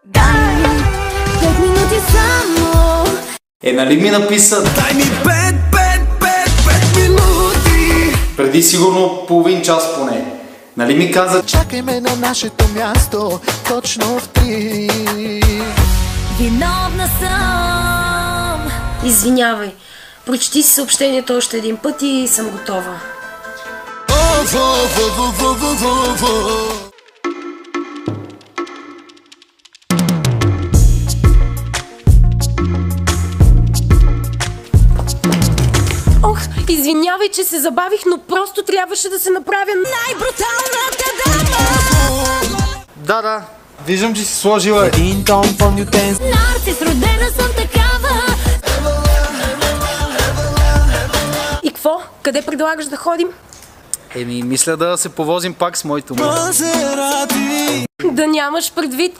Дай 5 минути само. Нали ми написа? Дай ми 5 минути. Преди сигурно половин час поне. Нали ми каза? Чакай ме на нашето място, точно в 3. Виновна съм. Извинявай, прочети си съобщението още един път и съм готова. Ох, извинявай, че се забавих, но просто трябваше да се направя Най-бруталната дама. Да, виждам, че си сложила Един тон по-нютен. Нарцис, родена съм такава. И какво? Къде предлагаш да ходим? Мисля да се повозим пак с моето му. Мазерати. Да нямаш предвид